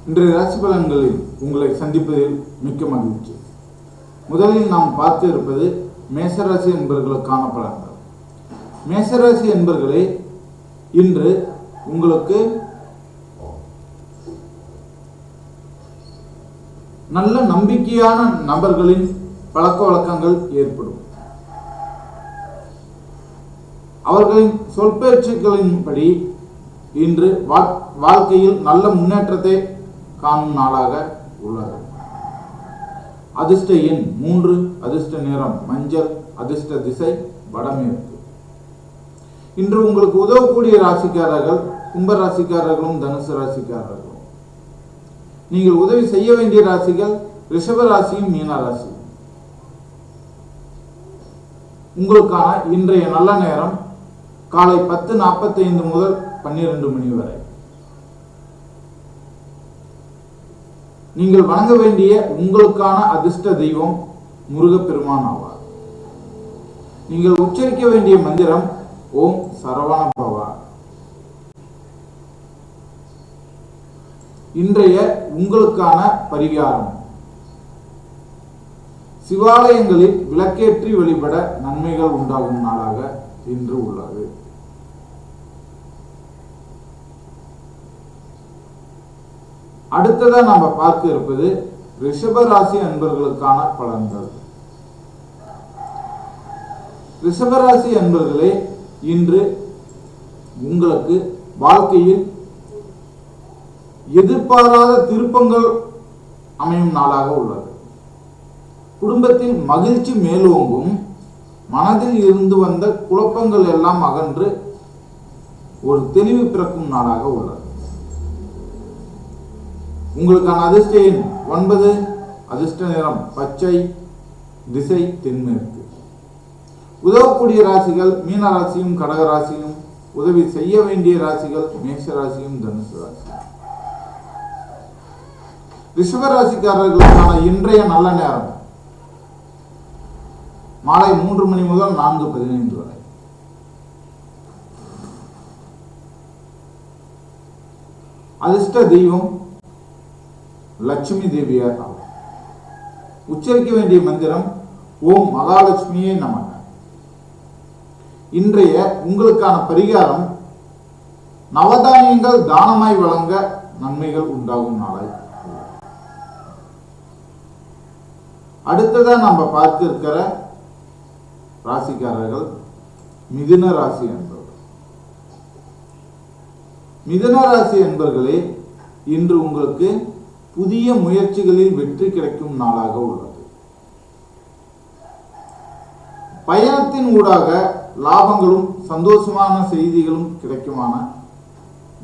இன்றைய ராசி பலன்களில் உங்களை சந்திப்பதில் மிக்க மகிழ்ச்சி. முதலில் நாம் பார்க்க இருப்பது மேசராசி என்பவர்களுக்கான பலன்கள். மேசராசி என்பவர்களே, இன்று உங்களுக்கு நல்ல நம்பிக்கையான நபர்களின் பழக்க வழக்கங்கள் ஏற்படும். அவர்களின் சொற்பேச்சுக்களின்படி இன்று வாழ்க்கையில் நல்ல முன்னேற்றத்தை காணும் நாளாக உள்ளது. அதிர்ஷ்ட எண் 3, அதிர்ஷ்ட நிறம் மஞ்சள், அதிர்ஷ்ட திசை வடமேற்கு. இன்று உங்களுக்கு உதவக்கூடிய ராசிக்காரர்கள் கும்ப ராசிக்காரர்களும் தனுசு ராசிக்காரர்களும். நீங்கள் உதவி செய்ய வேண்டிய ராசிகள் ரிஷப ராசியும் மீன ராசியும். உங்களுக்கான இன்றைய நல்ல நேரம் காலை 10:45 முதல் 12 மணி வரை. நீங்கள் வணங்க வேண்டிய உங்களுக்கான அதிர்ஷ்ட தெய்வம் முருகப்பெருமான் ஆவார். நீங்கள் உச்சரிக்க வேண்டிய மந்திரம் ஓம் சரவண பவா. இன்றைய உங்களுக்கான பரிகாரம், சிவாலயங்களில் விளக்கேற்றி வழிபட நன்மைகள் உண்டாகும் நாளாக இன்று உள்ளது. அடுத்ததா நாம பார்க்க இருப்பது ரிஷப ராசி அன்பர்களுக்கான பலன்கள். ரிஷப ராசி அன்பர்களே, இன்று உங்களுக்கு வாழ்க்கையில் எதிர்பாராத திருப்பங்கள் அமையும் நாளாக உள்ளது. குடும்பத்தில் மகிழ்ச்சி மேலோங்கும். மனதில் இருந்து வந்த குழப்பங்கள் எல்லாம் அகன்று ஒரு தெளிவு பிறக்கும் நாளாக உள்ளது. உங்களுக்கான அதிர்ஷ்ட எண் 9, அதிர்ஷ்ட நிறம் பச்சை, திசை தென்மேற்கு. உதவக்கூடிய ராசிகள் மீன ராசியும் கடக ராசியும். உதவி செய்ய வேண்டிய ராசிகள் மேஷ ராசியும் தனுசு ராசியும். ரிஷப ராசிக்காரர்களுக்கான இன்றைய நல்ல நேரம் மாலை 3 மணி முதல் 4:15 வரை. அதிர்ஷ்ட தெய்வம் லட்சுமி தேவியார் ஆகும். உச்சரிக்க வேண்டிய மந்திரம் ஓம் மகாலட்சுமியே நமக. இன்றைய உங்களுக்கான பரிகாரம், நவதானியங்கள் தானமாய் வழங்க நன்மைகள் உண்டாகும் நாளை. அடுத்ததா நம்ம பார்க்க இருக்கிற ராசிக்காரர்கள் மிதுன ராசி என்பவர்கள். மிதுன ராசி என்பவர்களே, இன்று உங்களுக்கு புதிய முயற்சிகளில் வெற்றி கிடைக்கும் நாளாக உள்ளது. பயணத்தின் ஊடாக லாபங்களும் சந்தோஷமான செய்திகளும் கிடைக்குமான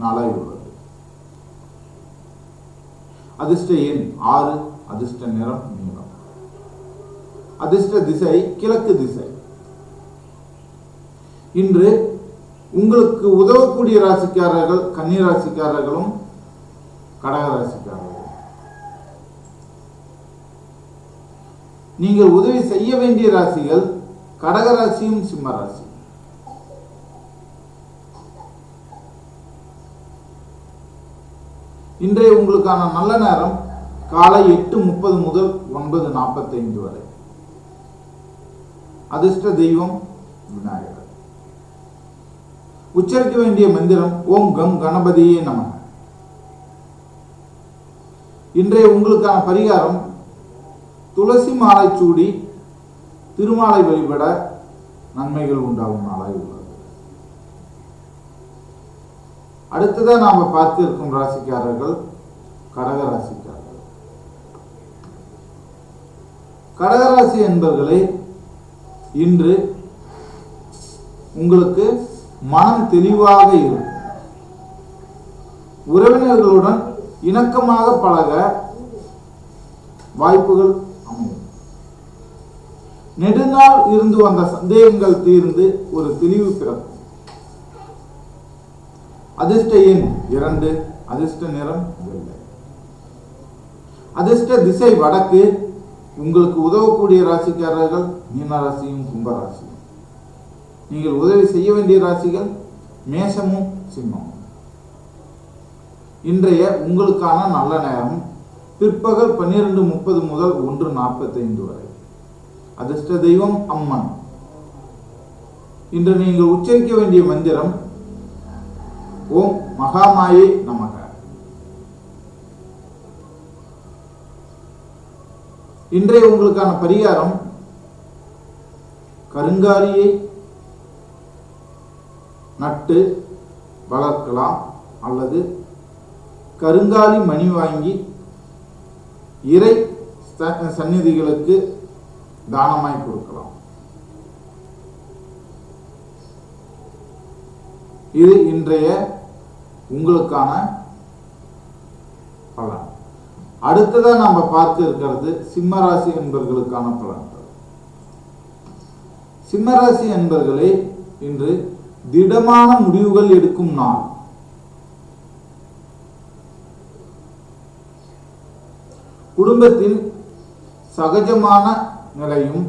நாளாக உள்ளது. அதிர்ஷ்ட எண் 6, அதிர்ஷ்ட நிறம் நீலம், அதிர்ஷ்ட திசை கிழக்கு திசை. இன்று உங்களுக்கு உதவக்கூடிய ராசிக்காரர்கள் கன்னி ராசிக்காரர்களும் கடக ராசிக்காரர்களும். நீங்கள் உதவி செய்ய வேண்டிய ராசிகள் கடக ராசியும் சிம்ம ராசி. இன்றைய உங்களுக்கான நல்ல நேரம் காலை 8:30 முதல் 9:45 வரை. அதிர்ஷ்ட தெய்வம் விநாயகர். உச்சரிக்க வேண்டிய மந்திரம் ஓம் கம் கணபதியே நமக. இன்றைய உங்களுக்கான பரிகாரம், துளசி மாலை சூடி திருமாலை வழிபட நன்மைகள் உண்டாகும் நாளாய் உள்ளது. அடுத்ததான் நாம பார்த்து இருக்கும் ராசிக்காரர்கள் கடக ராசிக்காரர்கள். கடகராசி என்பவர்களே, இன்று உங்களுக்கு மனம் தெளிவாக இருக்கும். உறவினர்களுடன் இணக்கமாக பழக வாய்ப்புகள் அமையும். நெடுநாள் இருந்து வந்த சந்தேகங்கள் தீர்ந்து ஒரு தெளிவு பிறக்கும். அதிர்ஷ்ட எண் 2, அதிர்ஷ்ட நிறம் வெள்ளை, அதிர்ஷ்ட திசை வடக்கு. உங்களுக்கு உதவக்கூடிய ராசிக்காரர்கள் மீன ராசியும் கும்ப ராசியும். நீங்கள் உதவி செய்ய வேண்டிய ராசிகள் மேஷமும் சிம்மமும். இன்றைய உங்களுக்கான நல்ல நேரம் பிற்பகல் 12:30 முதல் 1:45 வரை. அதிர்ஷ்ட தெய்வம் அம்மன். இன்று நீங்கள் உச்சரிக்க வேண்டிய மந்திரம் ஓம் மகாமாயே நமக. இன்றைய உங்களுக்கான பரிகாரம் கருங்காலியை நட்டு வளர்க்கலாம் அல்லது கருங்காலி மணி வாங்கி இறை சந்நிதிகளுக்கு தானமாய் கொடுக்கலாம். இது இன்றைய உங்களுக்கான பலன். அடுத்ததா நாம பார்க்க இருக்கிறது சிம்மராசி என்பவர்களுக்கான பலன்கள். சிம்மராசி என்பவர்களே, இன்று திடமான முடிவுகள் எடுக்கும் நாள். குடும்பத்தில் சகஜமான நிலையும்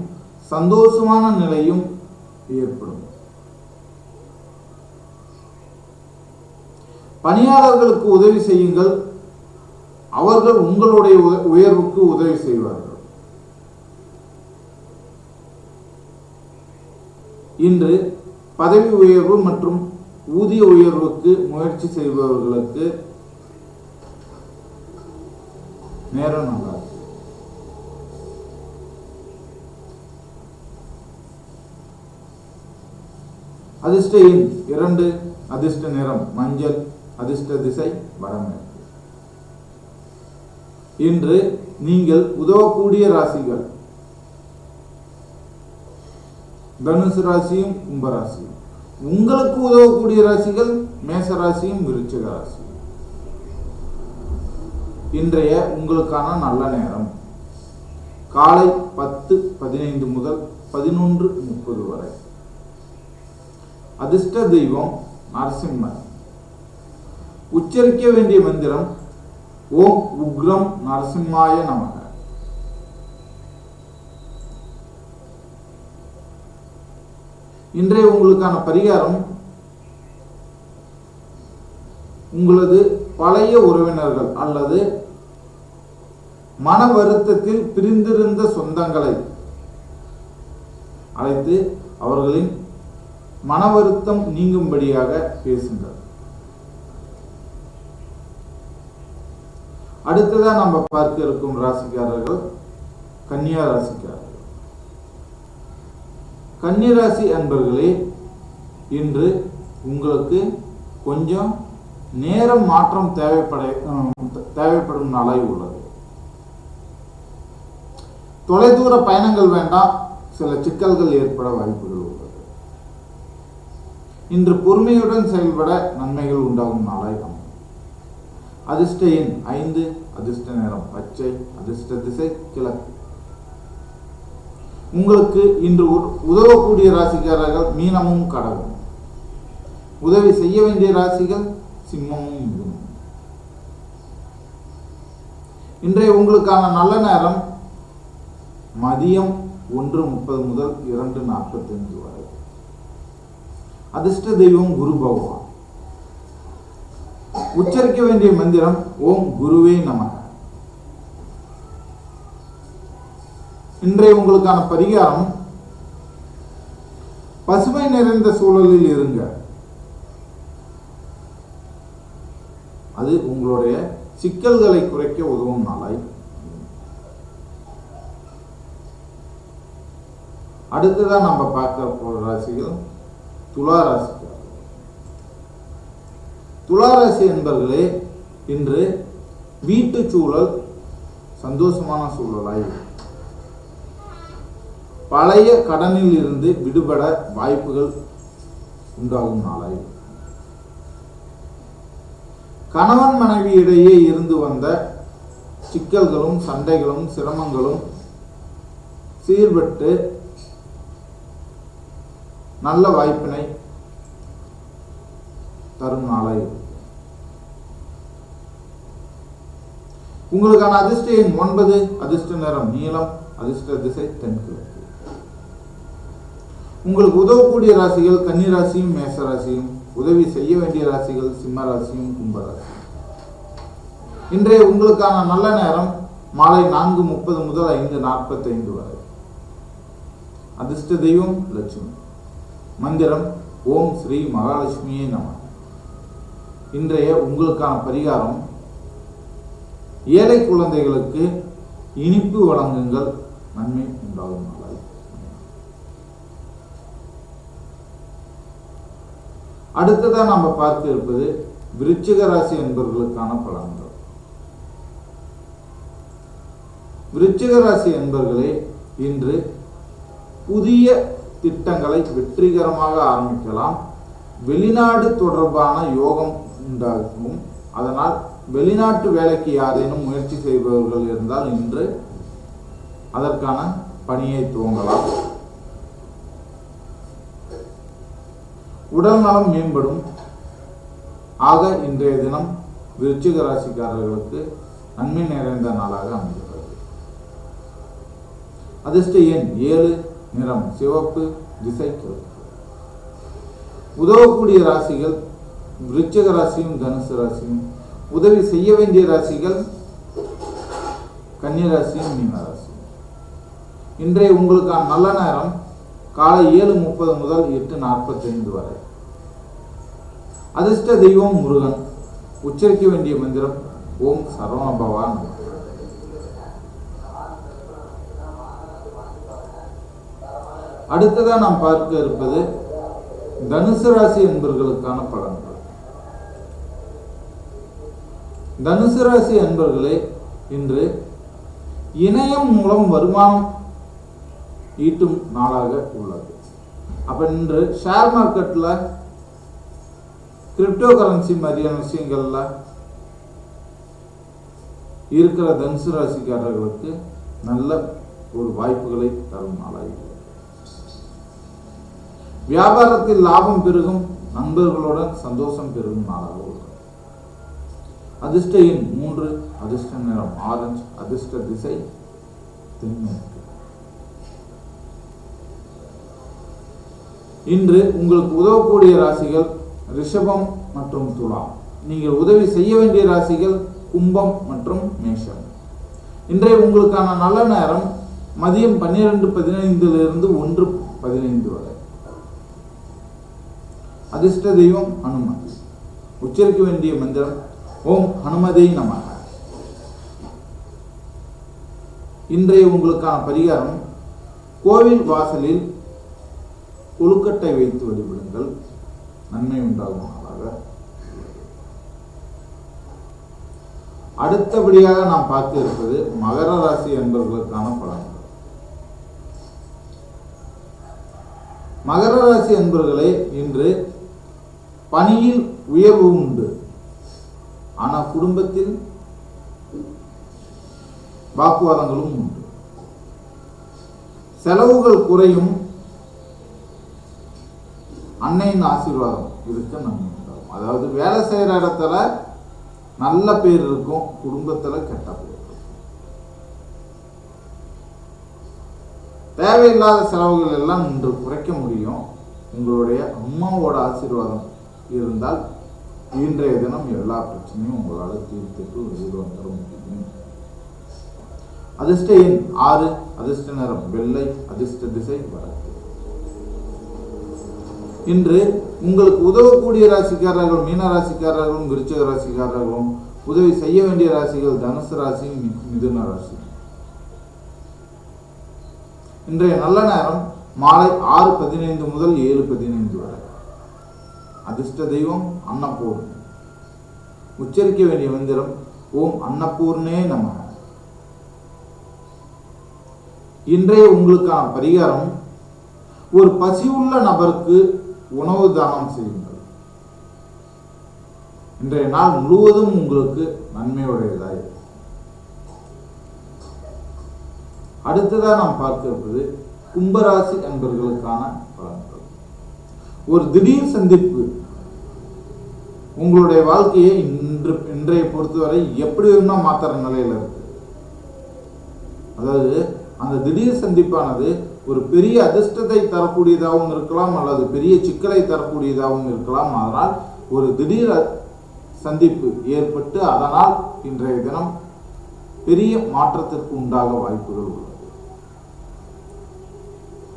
சந்தோஷமான நிலையும் ஏற்படும். பணியாளர்களுக்கு உதவி செய்யுங்கள், அவர்கள் உங்களுடைய உயர்வுக்கு உதவி செய்வார்கள். இன்று பதவி உயர்வு மற்றும் ஊதிய உயர்வுக்கு முயற்சி செய்பவர்களுக்கு நேரம் நல்லா இருக்கு. அதிர்ஷ்ட எண் 2, அதிர்ஷ்ட நிறம் மஞ்சள், அதிர்ஷ்ட திசை வடமேற்கு. இன்று நீங்கள் உதவக்கூடிய ராசிகள் தனுசு ராசியும் கும்பராசியும். உங்களுக்கு உதவக்கூடிய ராசிகள் மேச ராசியும் விருச்சிக ராசியும். இன்றைய உங்களுக்கான நல்ல நேரம் காலை 10:15 முதல் 11:30 வரை. அதிர்ஷ்ட தெய்வம் நரசிம்மர். உச்சரிக்க வேண்டிய மந்திரம் ஓம் உக்ரம் நரசிம்மாய நமக. இன்றைய உங்களுக்கான பரிகாரம் உங்களது பழைய உறவினர்கள் அல்லது மன வருத்தத்தில் பிரிந்திருந்த சொந்தங்களை அழைத்து அவர்களின் மன வருத்தம் நீங்கும்படியாக பேசுங்கள். அடுத்ததா நம்ம பார்க்க இருக்கும் ராசிக்காரர்கள் கன்னியா ராசிக்காரர்கள். கன்னிராசி அன்பர்களே, இன்று உங்களுக்கு கொஞ்சம் நேரம் மாற்றம் தேவைப்படும் நாளாய் உள்ளது. தொலைதூர பயணங்கள் வேண்டாம், சில சிக்கல்கள் ஏற்பட வாய்ப்புகள் உள்ளது. இன்று பொறுமையுடன் செயல்பட நன்மைகள் உண்டாகும் நாளாய் அமையும். அதிர்ஷ்ட எண் 5, அதிர்ஷ்ட நிறம் பச்சை, அதிர்ஷ்ட திசை கிழக்கு. உங்களுக்கு இன்று உதவக்கூடிய ராசிக்காரர்கள் மீனமும் கடகம். உதவி செய்ய வேண்டிய ராசிகள் சிம்மமும் மிதுனம். இன்றைய உங்களுக்கான நல்ல நேரம் மதியம் 1:30 முதல் 2:45 வரை. அதிர்ஷ்ட தெய்வம் குரு பகவான். உச்சரிக்க வேண்டிய மந்திரம் ஓம் குருவே நமக. இன்றைய உங்களுக்கான பரிகாரம் பசுமை நிறைந்த சூழலில் இருங்க. அது உங்களுடைய சிக்கல்களை குறைக்க உதவும் நாளாய். அடுத்ததான் நம்ம பார்க்க போற ராசிகள் துலா ராசி. துலா ராசி என்பவர்களே, இன்று வீட்டு சூழல் சந்தோஷமான சூழலாய். பழைய கடனில் இருந்து விடுபட வாய்ப்புகள் உண்டாகும் நாளாய். கணவன் மனைவி இடையே இருந்து வந்த சிக்கல்களும் சண்டைகளும் சிரமங்களும் சீர்பட்டு நல்ல வாய்ப்பினை தரும் நாளாய். உங்களுக்கான அதிர்ஷ்ட எண் 9, அதிர்ஷ்ட நிறம் நீலம், அதிர்ஷ்ட திசை தென்கிழக்கு. உங்களுக்கு உதவக்கூடிய ராசிகள் கன்னி ராசியும் மேச ராசியும். உதவி செய்ய வேண்டிய ராசிகள் சிம்ம ராசியும் கும்ப ராசியும். இன்றைய உங்களுக்கான நல்ல நேரம் மாலை 4:30 முதல் 5:45 வரை. அதிர்ஷ்ட தெய்வம் லட்சுமி. மந்திரம் ஓம் ஸ்ரீ மகாலட்சுமியே நம. இன்றைய உங்களுக்கான பரிகாரம், ஏழை குழந்தைகளுக்கு இனிப்பு வழங்குங்கள், நன்மை உண்டாகும் நாளாய். அடுத்ததான் நம்ம பார்க்க இருப்பது விருச்சிக ராசி என்பவர்களுக்கான பலன்கள். விருச்சிக ராசி என்பவர்களே, இன்று புதிய திட்டங்களை வெற்றிகரமாக ஆரம்பிக்கலாம். வெளிநாடு தொடர்பான யோகம் உண்டாகும். அதனால் வெளிநாட்டு வேலைக்கு யாரேனும் முயற்சி செய்பவர்கள் இருந்தால் இன்று அதற்கான பணியை துவங்கலாம். உடல் நலம் மேம்படும். ஆக இன்றைய தினம் விருச்சிக ராசிக்காரர்களுக்கு நன்மை நிறைந்த நாளாக அமைகிறது. அதிர்ஷ்ட எண் 7, நிறம் சிவப்பு, திசை கிழக்கு. உதவக்கூடிய ராசிகள் விருச்சிக ராசியும் தனுசு ராசியும். உதவி செய்ய வேண்டிய ராசிகள் கன்னி ராசியும் மீன ராசியும். இன்றைய உங்களுக்கான நல்ல நேரம் காலை 7:30 முதல் 8:45 வரை. அதிர்ஷ்ட தெய்வம் முருகன். உச்சரிக்க வேண்டிய மந்திரம் ஓம் சரவணபவா நமः. அடுத்ததான் நாம் பார்க்க இருப்பது தனுசு ராசி என்பவர்களுக்கான பலன்கள். தனுசு ராசி என்பவர்களே, இன்று இணையம் மூலம் வருமானம் ஈட்டும் நாளாக உள்ளது. அப்ப இன்று ஷேர் மார்க்கெட்ல கிரிப்டோ கரன்சி மாதிரியான விஷயங்கள்ல இருக்கிற தனுசு ராசிக்காரர்களுக்கு நல்ல ஒரு வாய்ப்புகளை தரும் நாளாக. வியாபாரத்தில் லாபம் பெருகும். நண்பர்களுடன் சந்தோஷம் பெருகும் நாளாக உள்ளது. அதிர்ஷ்ட எண் 3, அதிர்ஷ்ட நிறம் ஆரஞ்சு, அதிர்ஷ்ட திசை தென்மேற்கு. இன்று உங்களுக்கு உதவக்கூடிய ராசிகள் ரிஷபம் மற்றும் துலாம். நீங்கள் உதவி செய்ய வேண்டிய ராசிகள் கும்பம் மற்றும் மேஷம். இன்றைய உங்களுக்கான நல்ல நேரம் மதியம் 12:15 to 1:15 வரை. அதிர்ஷ்ட தெய்வம் ஹனுமன். உச்சரிக்க வேண்டிய மந்திரம் ஓம் ஹனுமதே நமः. இன்றைய உங்களுக்கான பரிகாரம், கோவில் வாசலில் கொழுக்கட்டை வைத்து வழிபடுங்கள், நன்மை உண்டாகும் நாளாக. அடுத்தபடியாக நாம் பார்த்து இருப்பது மகர ராசி என்பவர்களுக்கான பலன்கள். மகர ராசி என்பவர்களே, இன்று பணியில் உயர்வு உண்டு. ஆனா குடும்பத்தில் வாக்குவாதங்களும் உண்டு. செலவுகள் குறையும். அன்னையின் ஆசீர்வாதம் இருக்க நன்மை உண்டாகும். அதாவது வேலை செய்யற இடத்துல நல்ல பேர் இருக்கும், குடும்பத்துல கெட்ட பேர் இருக்கும். தேவையில்லாத செலவுகள் எல்லாம் இன்று குறைக்க முடியும். உங்களுடைய அம்மாவோட ஆசீர்வாதம் இருந்தால் இன்றைய தினம் எல்லா பிரச்சனையும் உங்களால் தீர்த்துட்டு வெளியில் வந்துட முடியும். அதிர்ஷ்ட எண் 6, அதிர்ஷ்ட நிறம் வெள்ளை, அதிர்ஷ்ட திசை வடக்கு. இன்று உங்களுக்கு உதவக்கூடிய ராசிக்காரர்கள் மீன ராசிக்காரர்களும் விருச்சிக ராசிக்காரர்களும். உதவி செய்ய வேண்டிய ராசிகள் தனுசு ராசி, மிதுன ராசி. இன்றைய நல்ல நேரம் மாலை 6:15 முதல் 7:15 வரை. அதிர்ஷ்ட தெய்வம் அன்னபூர்ணி. உச்சரிக்க வேண்டிய மந்திரம் ஓம் அன்னபூர்ணே நமः. இன்றைய உங்களுக்கான பரிகாரம், ஒரு பசியுள்ள நபருக்கு உணவு தானம் செய்யுங்கள். இன்றைய நாள் முழுவதும் உங்களுக்கு நன்மையுடையதாய். அடுத்ததாக நாம் பார்க்க இருப்பது கும்பராசி என்பவர்களுக்கான பலன்கள். ஒரு திடீர் சந்திப்பு உங்களுடைய வாழ்க்கையை இன்றைய பொறுத்தவரை எப்படி வேணும்னா மாத்துற நிலையில இருக்கு. அதாவது அந்த திடீர் சந்திப்பானது ஒரு பெரிய அதிர்ஷ்டத்தை தரக்கூடியதாகவும் இருக்கலாம், அல்லது பெரிய சிக்கலை தரக்கூடியதாகவும் இருக்கலாம். அதனால் ஒரு திடீர் சந்திப்பு ஏற்பட்டு அதனால் இன்றைய தினம் பெரிய மாற்றத்திற்கு உண்டாக வாய்ப்புகள் உள்ளது.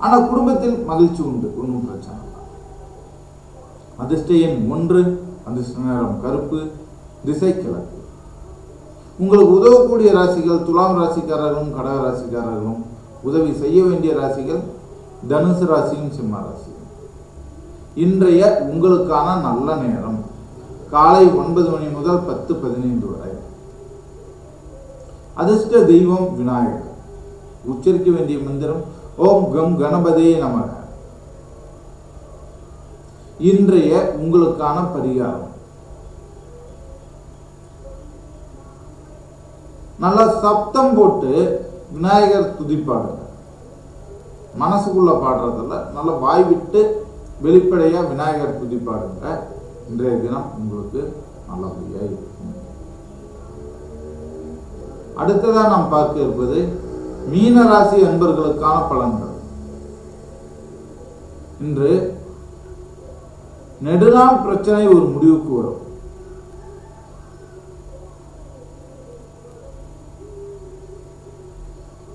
ஆனால் குடும்பத்தில் மகிழ்ச்சி உண்டு, ஒன்றும் பிரச்சனை இல்லை. அதிர்ஷ்ட எண் 1, அதிர்ஷ்ட நிறம் கருப்பு, திசை கிழக்கு. உங்களுக்கு உதவக்கூடிய ராசிகள் துலாம் ராசிக்காரர்களும் கடக ராசிக்காரர்களும். உதவி செய்ய வேண்டிய ராசிகள் தனுசு ராசியும் சிம்ம ராசியும். இன்றைய உங்களுக்கான நல்ல நேரம் காலை 9 மணி முதல் 10:15 வரை. அதிர்ஷ்ட தெய்வம் விநாயகர். உச்சரிக்க வேண்டிய மந்திரம் ஓம் கம் கணபதியே நமக. இன்றைய உங்களுக்கான பரிகாரம் நல்லா சப்தம் போட்டு விநாயகர் துதிப்பாடுங்க. மனசுக்குள்ள பாடுறதில்ல, நல்லா வாய் விட்டு வெளிப்படையா விநாயகர் துதிப்பாடுங்க. இன்றைய தினம் உங்களுக்கு நல்லபடியா இருக்கும். அடுத்ததா நாம் பார்க்க இருப்பது மீன ராசி அன்பர்களுக்கான பலன்கள். இன்று நெடுநாள் பிரச்சனை ஒரு முடிவுக்கு வரும்.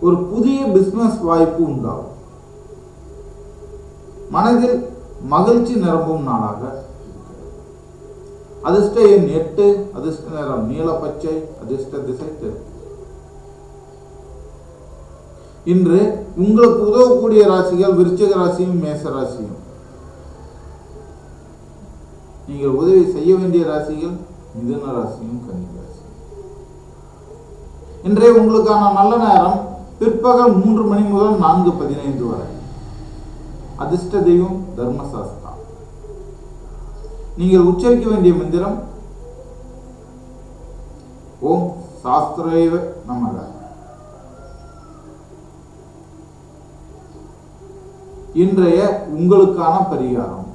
ஒரு புதிய பிசினஸ் வாய்ப்பு உண்டாகும். மனதில் மகிழ்ச்சி நிரம்பும் நாளாக. அதிர்ஷ்ட எண் 8, அதிர்ஷ்ட நிறம் நீல பச்சை, அதிர்ஷ்ட திசை தெற்கு. இன்று உங்களுக்கு உதவக்கூடிய ராசிகள் விருச்சிக ராசியும் மேச ராசியும். நீங்கள் உதவி செய்ய வேண்டிய ராசிகள் மிதுன ராசியும் கன்னி ராசியும். இன்றைய உங்களுக்கான நல்ல நேரம் பிற்பகல் 3 மணி முதல் 4:15 வரை. அதிர்ஷ்ட தெய்வம் தர்மசாஸ்தா. நீங்கள் உச்சரிக்க வேண்டிய மந்திரம் ஓம் சாஸ்திரேவ நமக. இன்றைய உங்களுக்கான பரிகாரம்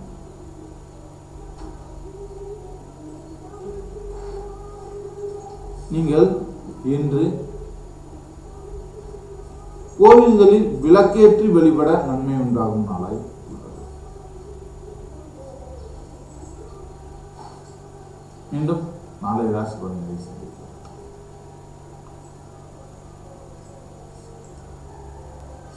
நீங்கள் இன்று கோவில்களில் விளக்கேற்றி வழிபட நன்மை உண்டாகும் நாளாய் உள்ளது. மீண்டும் நாளை ராசி பலன்களை சந்திப்போம்.